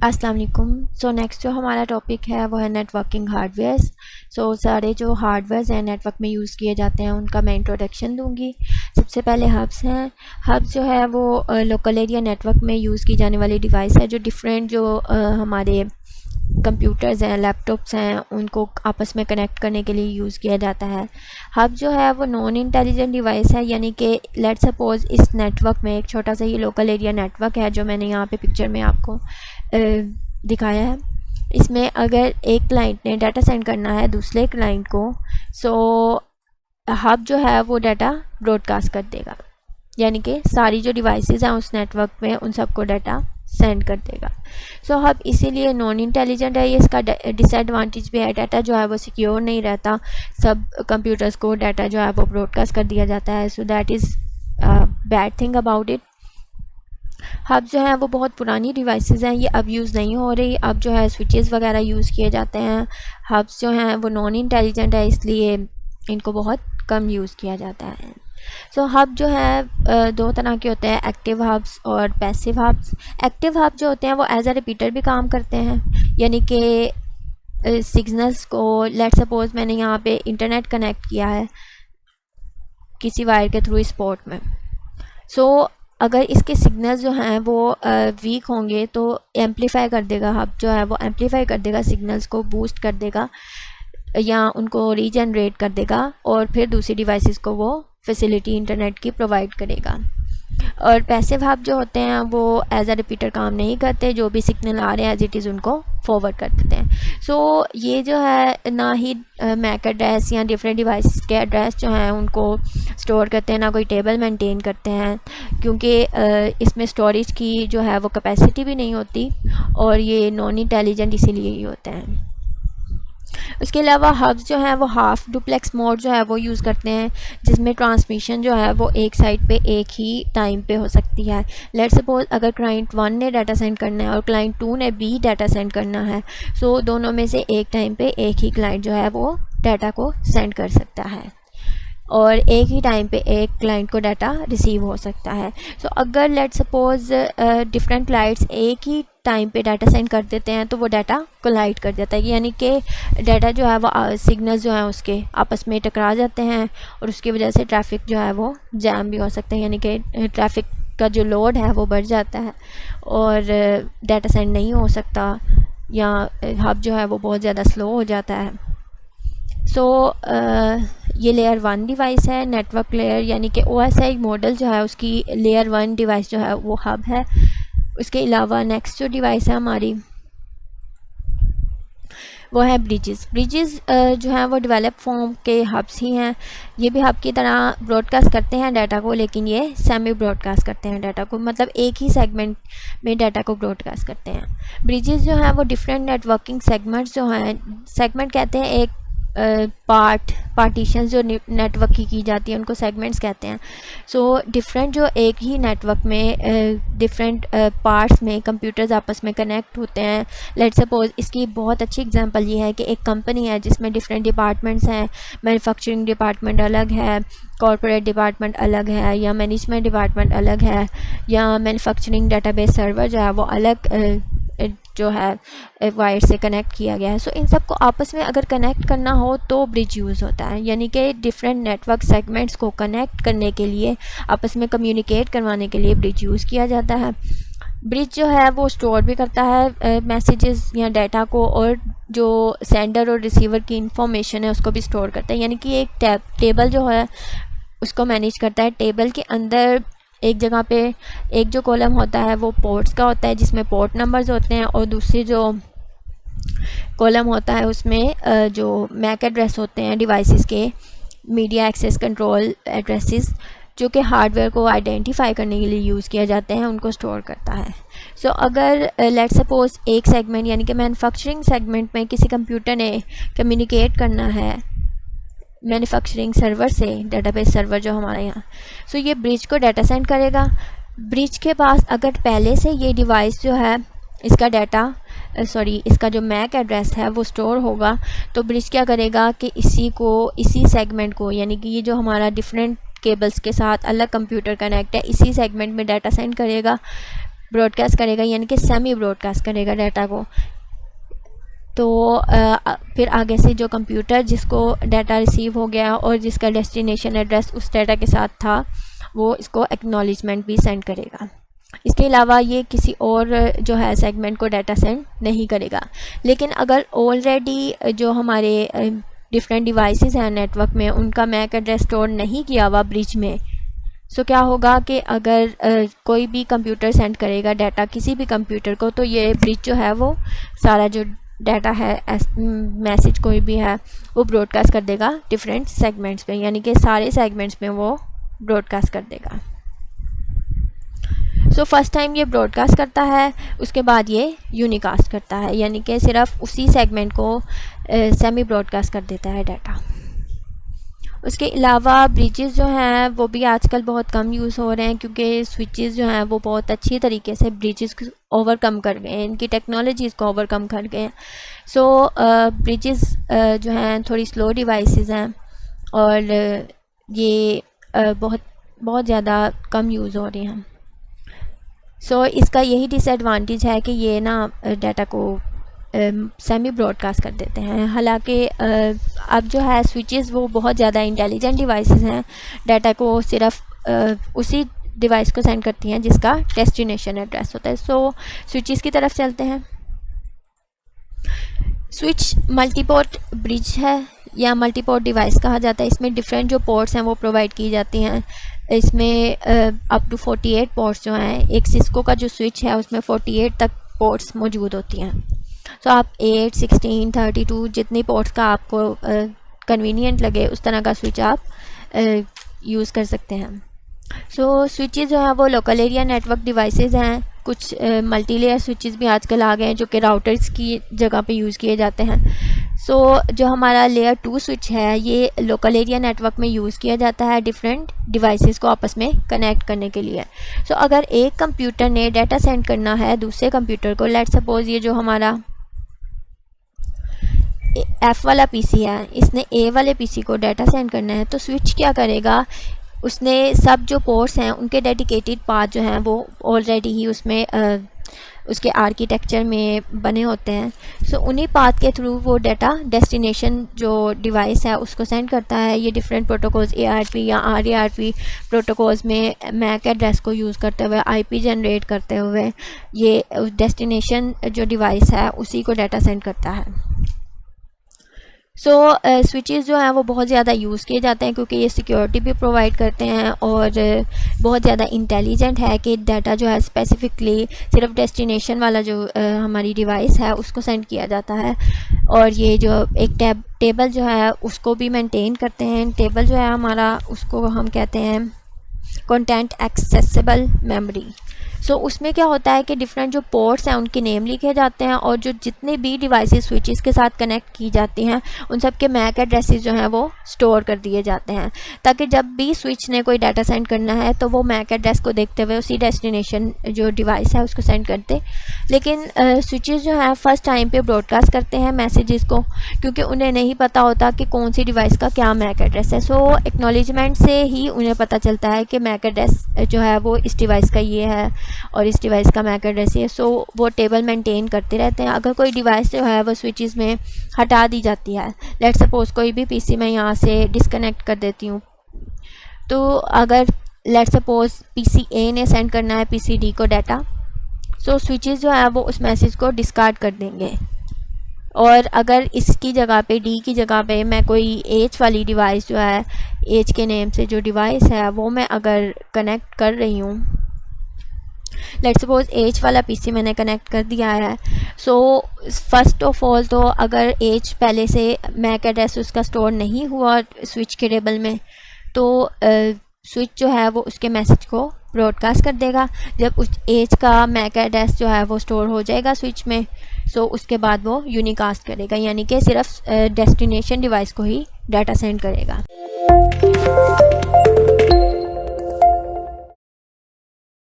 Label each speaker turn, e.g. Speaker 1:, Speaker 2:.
Speaker 1: अस्सलाम वालेकुम। So next जो हमारा टॉपिक है वो है नेटवर्किंग हार्डवेयर्स। सारे जो हार्डवेयर्स हैं नेटवर्क में यूज़ किए जाते हैं उनका मैं इंट्रोडक्शन दूंगी। सबसे पहले हब्स हैं। हब्स जो है वो लोकल एरिया नेटवर्क में यूज़ की जाने वाली डिवाइस है जो डिफरेंट जो हमारे कंप्यूटर्स हैं, लैपटॉप्स हैं, उनको आपस में कनेक्ट करने के लिए यूज़ किया जाता है। हब जो है वो नॉन इंटेलिजेंट डिवाइस है, यानी कि लेट सपोज इस नेटवर्क में एक छोटा सा ये लोकल एरिया नेटवर्क है जो मैंने यहाँ पे पिक्चर में आपको दिखाया है। इसमें अगर एक क्लाइंट ने डाटा सेंड करना है दूसरे क्लाइंट को, हब जो है वो डाटा ब्रॉडकास्ट कर देगा, यानी कि सारी जो डिवाइसेस हैं उस नेटवर्क में उन सबको डाटा सेंड कर देगा। हब इसीलिए नॉन इंटेलिजेंट है। ये इसका डिसएडवांटेज भी है, डाटा जो है वो सिक्योर नहीं रहता, सब कंप्यूटर्स को डाटा जो है वो ब्रॉडकास्ट कर दिया जाता है। So that is bad thing about it. Hub जो है वो बहुत पुरानी डिवाइसेस हैं, ये अब यूज़ नहीं हो रही। अब जो है स्विचेस वगैरह यूज़ किए जाते हैं। हब्स जो हैं वो नॉन इंटेलिजेंट है, इसलिए इनको बहुत कम यूज़ किया जाता है। हब जो है दो तरह के होते हैं, एक्टिव हब्स और पैसिव हब्स। एक्टिव हब जो होते हैं वो एज अ रिपीटर भी काम करते हैं, यानी कि सिग्नल्स को, लेट सपोज मैंने यहाँ पे इंटरनेट कनेक्ट किया है किसी वायर के थ्रू इस पोर्ट में। अगर इसके सिग्नल्स जो हैं वो वीक होंगे तो एम्पलीफाई कर देगा, हब जो है वो एम्पलीफाई कर देगा, सिग्नल्स को बूस्ट कर देगा या उनको रीजनरेट कर देगा और फिर दूसरी डिवाइसेस को वो फैसिलिटी इंटरनेट की प्रोवाइड करेगा। और पैसिव हब जो होते हैं वो एज अ रिपीटर काम नहीं करते, जो भी सिग्नल आ रहे हैं एज इट इज़ उनको फॉरवर्ड कर देते हैं। ये जो है ना ही मैक एड्रेस या डिफरेंट डिवाइस के एड्रेस जो हैं उनको स्टोर करते हैं, ना कोई टेबल मेंटेन करते हैं, क्योंकि इसमें स्टोरेज की जो है वो कैपेसिटी भी नहीं होती और ये नॉन इंटेलिजेंट इसीलिए ही होते हैं। उसके अलावा हब्स जो हैं वो हाफ डुप्लेक्स मोड जो है वो यूज़ करते हैं, जिसमें ट्रांसमिशन जो है वो एक साइड पे एक ही टाइम पे हो सकती है। लेट्स सपोज अगर क्लाइंट 1 ने डाटा सेंड करना है और क्लाइंट 2 ने भी डाटा सेंड करना है, दोनों में से एक टाइम पे एक ही क्लाइंट जो है वो डाटा को सेंड कर सकता है और एक ही टाइम पे एक क्लाइंट को डाटा रिसीव हो सकता है। अगर लेट सपोज डिफरेंट क्लाइंट्स एक ही टाइम पे डाटा सेंड कर देते हैं तो वो डाटा कोलाइड कर जाता है, यानी कि डाटा जो है वो सिग्नल्स जो हैं उसके आपस में टकरा जाते हैं और उसकी वजह से ट्रैफिक जो है वो जैम भी हो सकता है, यानी कि ट्रैफिक का जो लोड है वो बढ़ जाता है और डाटा सेंड नहीं हो सकता या हब जो है वो बहुत ज़्यादा स्लो हो जाता है। ये लेयर 1 डिवाइस है, नेटवर्क लेयर, यानी कि OSI मॉडल जो है उसकी लेयर 1 डिवाइस जो है वो हब है। उसके अलावा नेक्स्ट जो डिवाइस है हमारी वो है ब्रिजेस। ब्रिजेस जो है वो डेवलप फॉर्म के हब्स ही हैं। ये भी हब की तरह ब्रॉडकास्ट करते हैं डाटा को, लेकिन ये सेमी ब्रॉडकास्ट करते हैं डाटा को, मतलब एक ही सेगमेंट में डाटा को ब्रॉडकास्ट करते हैं। ब्रिजेस जो हैं वो डिफरेंट नेटवर्किंग सेगमेंट्स जो हैं, सेगमेंट कहते हैं एक पार्टीशंस जो नेटवर्क की जाती है उनको सेगमेंट्स कहते हैं। डिफरेंट जो एक ही नेटवर्क में डिफरेंट पार्ट्स में कंप्यूटर्स आपस में कनेक्ट होते हैं। लेट्स सपोज इसकी बहुत अच्छी एग्जांपल ये है कि एक कंपनी है जिसमें डिफरेंट डिपार्टमेंट्स हैं, मैन्युफैक्चरिंग डिपार्टमेंट अलग है, कॉर्पोरेट डिपार्टमेंट अलग है, या मैनेजमेंट डिपार्टमेंट अलग है, या मैन्युफैक्चरिंग डेटाबेस सर्वर जो है वो अलग जो है वायर से कनेक्ट किया गया है। इन सबको आपस में अगर कनेक्ट करना हो तो ब्रिज यूज़ होता है, यानी कि डिफरेंट नेटवर्क सेगमेंट्स को कनेक्ट करने के लिए, आपस में कम्युनिकेट करवाने के लिए ब्रिज यूज़ किया जाता है। ब्रिज जो है वो स्टोर भी करता है मैसेजेस या डाटा को, और जो सेंडर और रिसीवर की इंफॉर्मेशन है उसको भी स्टोर करता है, यानी कि एक टेबल जो है उसको मैनेज करता है। टेबल के अंदर एक जगह पे एक जो कॉलम होता है वो पोर्ट्स का होता है जिसमें पोर्ट नंबर्स होते हैं, और दूसरी जो कॉलम होता है उसमें जो मैक एड्रेस होते हैं डिवाइसेस के, मीडिया एक्सेस कंट्रोल एड्रेसेस, जो कि हार्डवेयर को आइडेंटिफाई करने के लिए यूज़ किया जाते हैं, उनको स्टोर करता है। अगर लेट सपोज एक सेगमेंट यानी कि मैन्युफैक्चरिंग सेगमेंट में किसी कंप्यूटर ने कम्युनिकेट करना है मैन्युफैक्चरिंग सर्वर से, डेटाबेस सर्वर जो हमारे यहाँ, ये ब्रिज को डाटा सेंड करेगा। ब्रिज के पास अगर पहले से ये डिवाइस जो है इसका डाटा इसका जो मैक एड्रेस है वो स्टोर होगा, तो ब्रिज क्या करेगा कि इसी सेगमेंट को, यानी कि ये जो हमारा डिफरेंट केबल्स के साथ अलग कंप्यूटर कनेक्ट है, इसी सेगमेंट में डाटा सेंड करेगा ब्रॉडकास्ट करेगा, यानी कि सेमी ब्रॉडकास्ट करेगा डाटा को। तो फिर आगे से जो कंप्यूटर जिसको डाटा रिसीव हो गया और जिसका डेस्टिनेशन एड्रेस उस डाटा के साथ था, वो इसको एक्नॉलेजमेंट भी सेंड करेगा। इसके अलावा ये किसी और जो है सेगमेंट को डाटा सेंड नहीं करेगा। लेकिन अगर ऑलरेडी जो हमारे डिफरेंट डिवाइसेस हैं नेटवर्क में, उनका मैक एड्रेस स्टोर नहीं किया हुआ ब्रिज में, सो क्या होगा कि अगर कोई भी कंप्यूटर सेंड करेगा डाटा किसी भी कंप्यूटर को, तो ये ब्रिज जो है वो सारा जो डाटा है मैसेज कोई भी है वो ब्रॉडकास्ट कर देगा डिफरेंट सेगमेंट्स पे, यानी कि सारे सेगमेंट्स में वो ब्रॉडकास्ट कर देगा। सो फर्स्ट टाइम ये ब्रॉडकास्ट करता है, उसके बाद ये यूनिकास्ट करता है, यानी कि सिर्फ उसी सेगमेंट को सेमी ब्रॉडकास्ट कर देता है डाटा। उसके अलावा ब्रिजेस जो हैं वो भी आजकल बहुत कम यूज़ हो रहे हैं, क्योंकि स्विचेस जो हैं वो बहुत अच्छी तरीके से ब्रिजेस को ओवरकम कर गए हैं, इनकी टेक्नोलॉजीज़ को ओवरकम कर गए हैं। सो ब्रिजेस जो हैं थोड़ी स्लो डिवाइसेस हैं और ये बहुत ज़्यादा कम यूज़ हो रही हैं। सो इसका यही डिसएडवांटेज है कि ये ना डाटा को सेमी ब्रॉडकास्ट कर देते हैं। हालांकि अब जो है स्विचेस वो बहुत ज़्यादा इंटेलिजेंट डिवाइसेस हैं, डाटा को सिर्फ उसी डिवाइस को सेंड करती हैं जिसका डेस्टिनेशन एड्रेस होता है। सो स्विचेस की तरफ चलते हैं। स्विच मल्टीपोर्ट ब्रिज है या मल्टीपोर्ट डिवाइस कहा जाता है। इसमें डिफरेंट जो पोर्ट्स हैं वो प्रोवाइड की जाती हैं। इसमें अप टू 48 पोर्ट्स जो हैं, एक सिस्को का जो स्विच है उसमें 48 तक पोर्ट्स मौजूद होती हैं। तो आप 8, 16, 32 जितनी पोर्ट्स का आपको कन्वीनियंट लगे उस तरह का स्विच आप यूज़ कर सकते हैं। सो स्विचेस जो हैं वो लोकल एरिया नेटवर्क डिवाइसेस हैं। कुछ मल्टी लेयर स्विचेस भी आजकल आ गए हैं जो कि राउटर्स की जगह पे यूज़ किए जाते हैं। सो जो हमारा लेयर 2 स्विच है ये लोकल एरिया नेटवर्क में यूज़ किया जाता है डिफरेंट डिवाइसेस को आपस में कनेक्ट करने के लिए। सो अगर एक कंप्यूटर ने डाटा सेंड करना है दूसरे कंप्यूटर को, लेट्स सपोज ये जो हमारा F वाला पीसी है, इसने A वाले पीसी को डाटा सेंड करना है, तो स्विच क्या करेगा, उसने सब जो पोर्ट्स हैं उनके डेडिकेटेड पाथ जो हैं वो ऑलरेडी ही उसमें उसके आर्किटेक्चर में बने होते हैं। सो उन्हीं पाथ के थ्रू वो डाटा डेस्टिनेशन जो डिवाइस है उसको सेंड करता है। ये डिफरेंट प्रोटोकॉल्स ARP या RARP प्रोटोकॉल्स में मैक एड्रेस को यूज़ करते हुए IP जनरेट करते हुए ये डेस्टिनेशन जो डिवाइस है उसी को डाटा सेंड करता है। सो स्विचेस जो हैं वो बहुत ज़्यादा यूज़ किए जाते हैं क्योंकि ये सिक्योरिटी भी प्रोवाइड करते हैं और बहुत ज़्यादा इंटेलिजेंट है कि डाटा जो है स्पेसिफिकली सिर्फ डेस्टिनेशन वाला जो हमारी डिवाइस है उसको सेंड किया जाता है। और ये जो एक टेबल जो है उसको भी मेंटेन करते हैं। टेबल जो है हमारा उसको हम कहते हैं कंटेंट एक्सेसिबल मेमोरी। सो उसमें क्या होता है कि डिफरेंट जो पोर्ट्स हैं उनके नेम लिखे जाते हैं और जो जितने भी डिवाइसेस स्विचेस के साथ कनेक्ट की जाती हैं उन सब के मैक एड्रेसेस जो हैं वो स्टोर कर दिए जाते हैं, ताकि जब भी स्विच ने कोई डाटा सेंड करना है तो वो मैक एड्रेस को देखते हुए उसी डेस्टिनेशन जो डिवाइस है उसको सेंड करते। लेकिन स्विचेस जो हैं फर्स्ट टाइम पे ब्रॉडकास्ट करते हैं मैसेजेस को, क्योंकि उन्हें नहीं पता होता कि कौन सी डिवाइस का क्या मैक एड्रेस है। सो एक्नॉलेजमेंट से ही उन्हें पता चलता है कि मैक एड्रेस जो है वो इस डिवाइस का ये है और इस डिवाइस का मैक एड्रेस है। सो वो टेबल मेंटेन करते रहते हैं। अगर कोई डिवाइस जो है वो स्विचेस में हटा दी जाती है, लेट्स सपोज कोई भी पीसी मैं यहाँ से डिस्कनेक्ट कर देती हूँ, तो अगर लेट्स सपोज पीसी ए ने सेंड करना है पीसी डी को डाटा, सो स्विचेस जो है वो उस मैसेज को डिस्कार्ड कर देंगे। और अगर इसकी जगह पे डी की जगह पे मैं कोई एच वाली डिवाइस जो है, एच के नेम से जो डिवाइस है वो मैं अगर कनेक्ट कर रही हूँ, लेट्स सपोज एच वाला पीसी मैंने कनेक्ट कर दिया है। सो फर्स्ट ऑफ ऑल तो अगर एच पहले से मैक एड्रेस उसका स्टोर नहीं हुआ स्विच के टेबल में, तो स्विच जो है वो उसके मैसेज को ब्रॉडकास्ट कर देगा। जब उस एज का मैक एड्रेस जो है वो स्टोर हो जाएगा स्विच में, सो उसके बाद वो यूनिकास्ट करेगा, यानी कि सिर्फ डेस्टिनेशन डिवाइस को ही डाटा सेंड करेगा।